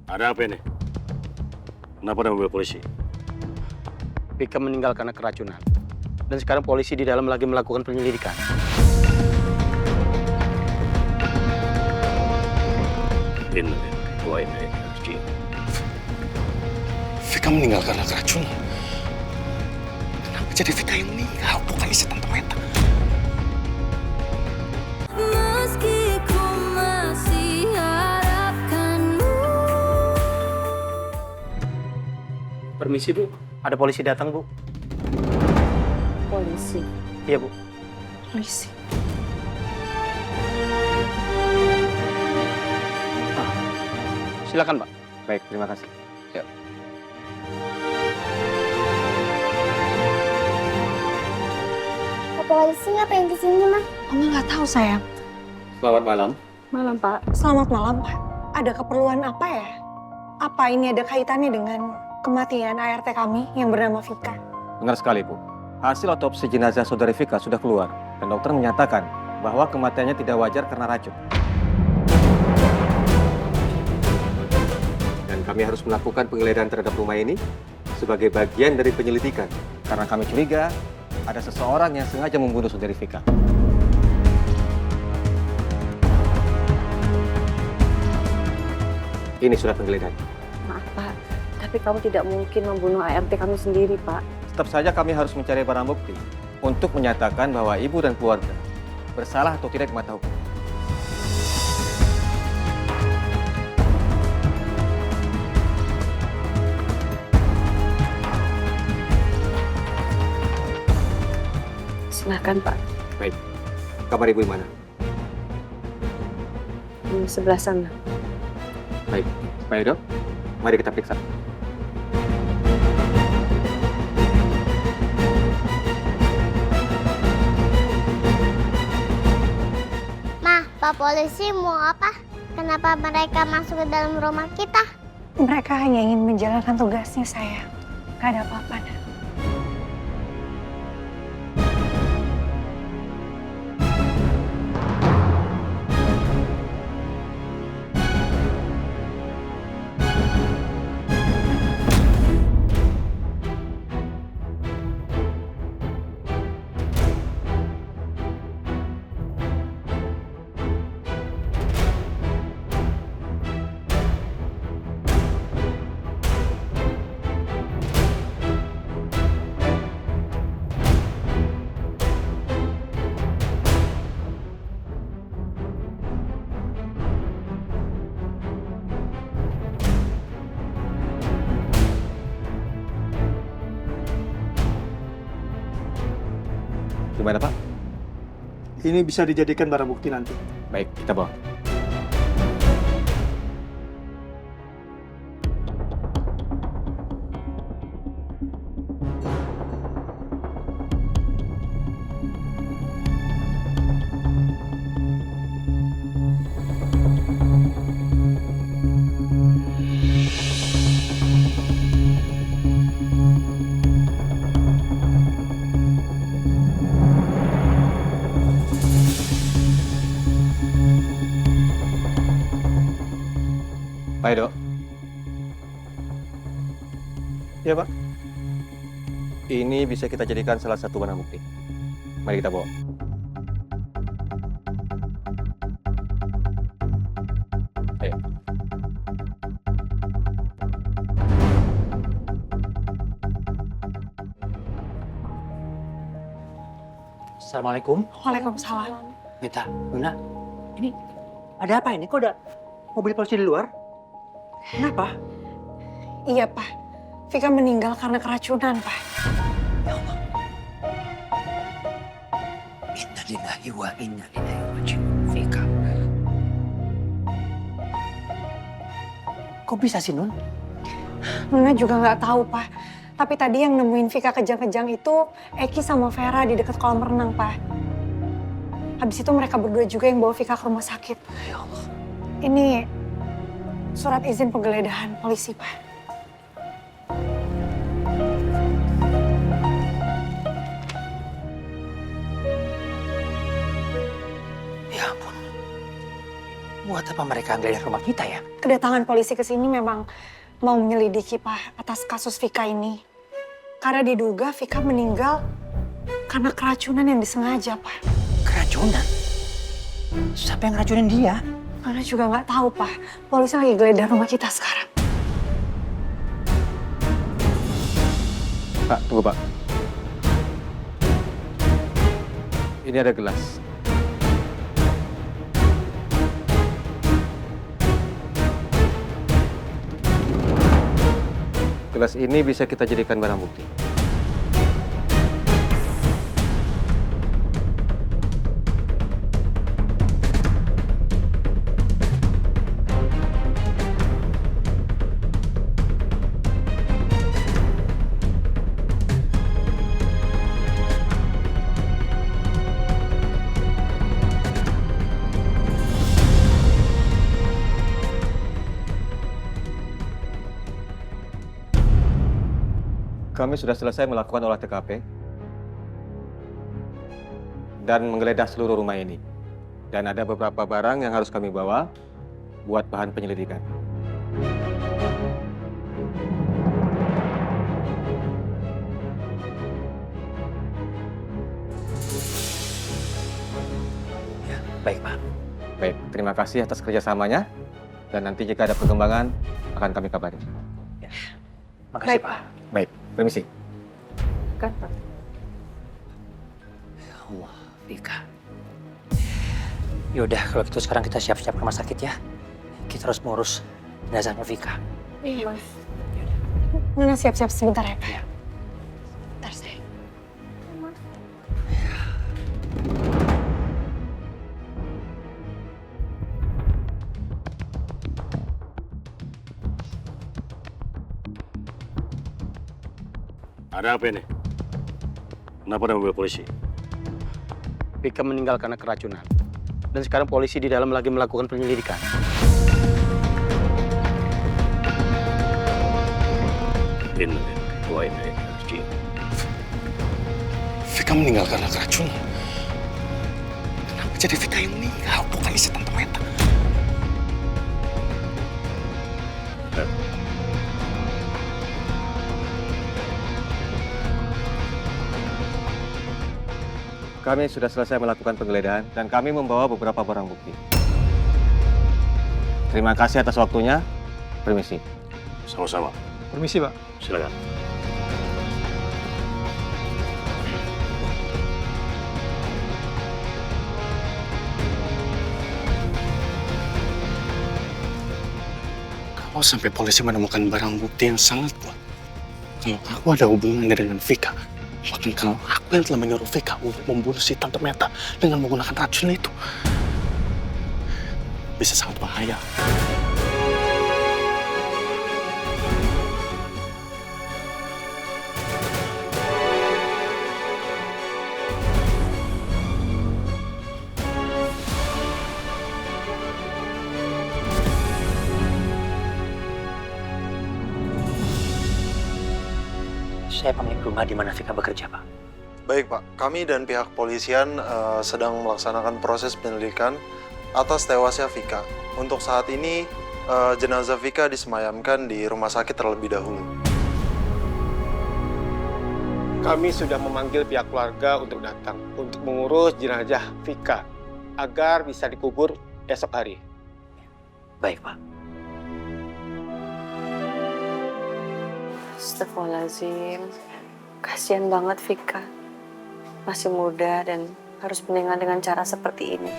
Ada apa ini? Kenapa ada mobil polisi? Vika meninggal karena keracunan. Dan sekarang polisi di dalam lagi melakukan penyelidikan. Vika meninggal karena keracunan. Kenapa jadi Vika yang meninggal? Bukan isi Tante Meta. Meski ku masih harapkanmu. Permisi, Bu. Ada polisi datang, Bu. Polisi. Iya, Bu. Polisi. Silakan, Pak. Baik, terima kasih. Ya. Pak polisi ngapain kesini, Mah? Mama nggak tahu, sayang. Selamat malam. Malam, Pak. Selamat malam, Pak. Ada keperluan apa ya? Apa ini ada kaitannya dengan kematian ART kami yang bernama Vika? Benar sekali, Bu. Hasil otopsi jenazah saudari Vika sudah keluar dan dokter menyatakan bahwa kematiannya tidak wajar karena racun. Dan kami harus melakukan penggeledahan terhadap rumah ini sebagai bagian dari penyelidikan. Karena kami curiga ada seseorang yang sengaja membunuh saudari Vika. Ini surat penggeledahan. Maaf Pak, tapi kamu tidak mungkin membunuh ART kami sendiri Pak. Tetap saja kami harus mencari barang bukti untuk menyatakan bahwa ibu dan keluarga bersalah atau tidak di mata hukum. Silakan Pak. Baik, kabar ibu di mana? Di sebelah sana. Baik, Pak Edo, mari kita periksa. Mah, Pak polisi mau apa? Kenapa mereka masuk ke dalam rumah kita? Mereka hanya ingin menjalankan tugasnya, sayang. Gak ada apa-apa, Nak. Gimana, Pak? Ini bisa dijadikan barang bukti nanti. Baik, kita bawa. Pak Edo. Ya, Pak. Ini bisa kita jadikan salah satu barang bukti. Mari kita bawa. Ayo. Assalamualaikum. Waalaikumsalam. Mita, Luna. Ini ada apa ini? Kok ada mobil polisi di luar? Kenapa? Iya, Pak. Vika meninggal karena keracunan, Pak. Innalillahi wa inna ilaihi raji'un. Vika. Kok bisa sih, Nun? Nuna juga nggak tahu, Pak. Tapi tadi yang nemuin Vika kejang-kejang itu Eki sama Vera di dekat kolam renang, Pak. Habis itu mereka berdua juga yang bawa Vika ke rumah sakit. Ya Allah. Ini surat izin penggeledahan polisi, Pak. Ya ampun. Buat apa mereka geledah rumah kita ya? Kedatangan polisi ke sini memang mau menyelidiki, Pak, atas kasus Vika ini. Karena diduga Vika meninggal karena keracunan yang disengaja, Pak. Keracunan? Siapa yang ngeracunin dia? Mana juga nggak tahu, Pak. Polisi lagi geledah rumah kita sekarang. Pak, tunggu Pak. Ini ada gelas. Gelas ini bisa kita jadikan barang bukti. Kami sudah selesai melakukan olah TKP dan menggeledah seluruh rumah ini. Dan ada beberapa barang yang harus kami bawa buat bahan penyelidikan. Ya, baik Pak. Baik, terima kasih atas kerjasamanya. Dan nanti jika ada perkembangan, akan kami kabari. Ya. Makasih Baik, Pak. Baik, permisi. Kan, Pak? Ya Allah, Vika. Yaudah, kalau gitu sekarang kita siap-siap ke rumah sakit ya. Kita harus mengurus jenazahnya Vika. Iya, Mas. Nona siap-siap sebentar ya, Pak. Bentar, saya. Ada apa ini? Kenapa ada mobil polisi? Vika meninggal karena keracunan. Dan sekarang polisi di dalam lagi melakukan penyelidikan. Vika meninggal karena keracunan. Kenapa jadi Vika yang meninggal? Bukannya si Tante Meta. Kami sudah selesai melakukan penggeledahan dan kami membawa beberapa barang bukti. Terima kasih atas waktunya. Permisi. Sama-sama. Permisi, Pak. Silakan. Kalau sampai polisi menemukan barang bukti yang sangat kuat, kalau aku ada hubungannya dengan Vika, bahkan kalau aku yang telah menyuruh Vika untuk membunuh si Tante Meta dengan menggunakan racun itu, bisa sangat bahaya. Saya pemilik rumah di mana Vika bekerja, Pak. Baik, Pak. Kami dan pihak polisian sedang melaksanakan proses penyelidikan atas tewasnya Vika. Untuk saat ini, jenazah Vika disemayamkan di rumah sakit terlebih dahulu. Kami sudah memanggil pihak keluarga untuk datang untuk mengurus jenazah Vika agar bisa dikubur esok hari. Baik, Pak. Astagfirullahaladzim. Kasihan banget Vika. Masih muda dan harus meninggal dengan cara seperti ini.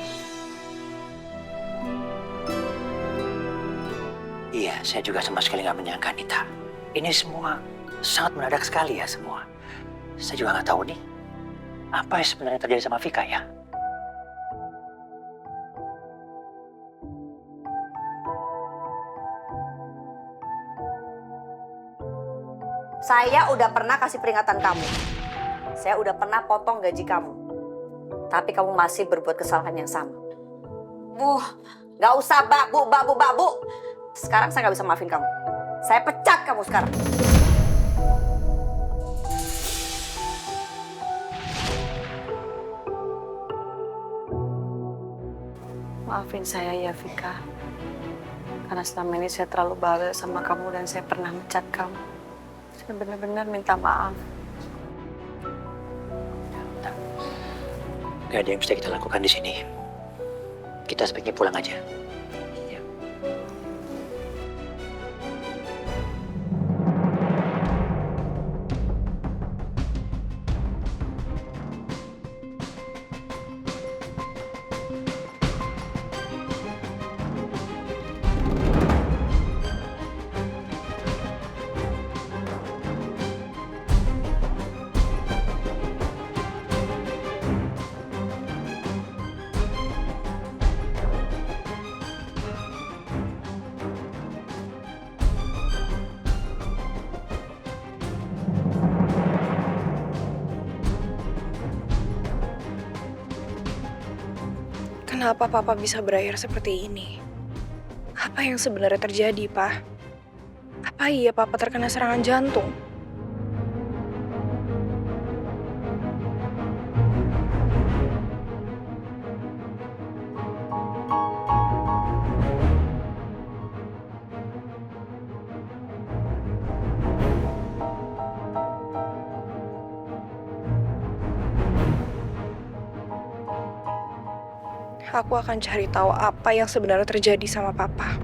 Iya, saya juga sama sekali nggak menyangka, Nita. Ini semua sangat mendadak sekali ya semua. Saya juga nggak tahu nih, apa yang sebenarnya terjadi sama Vika ya? Saya udah pernah kasih peringatan kamu. Saya udah pernah potong gaji kamu. Tapi kamu masih berbuat kesalahan yang sama. Gak usah bu. Sekarang saya gak bisa maafin kamu. Saya pecat kamu sekarang. Maafin saya ya Vika. Karena selama ini saya terlalu bawel sama kamu dan saya pernah mencat kamu. Saya benar-benar minta maaf. Gak ada yang bisa kita lakukan di sini. Kita sebaiknya pulang aja. Kenapa Papa bisa berakhir seperti ini? Apa yang sebenarnya terjadi, Pak? Apa iya Papa terkena serangan jantung? Aku akan cari tahu apa yang sebenarnya terjadi sama Papa.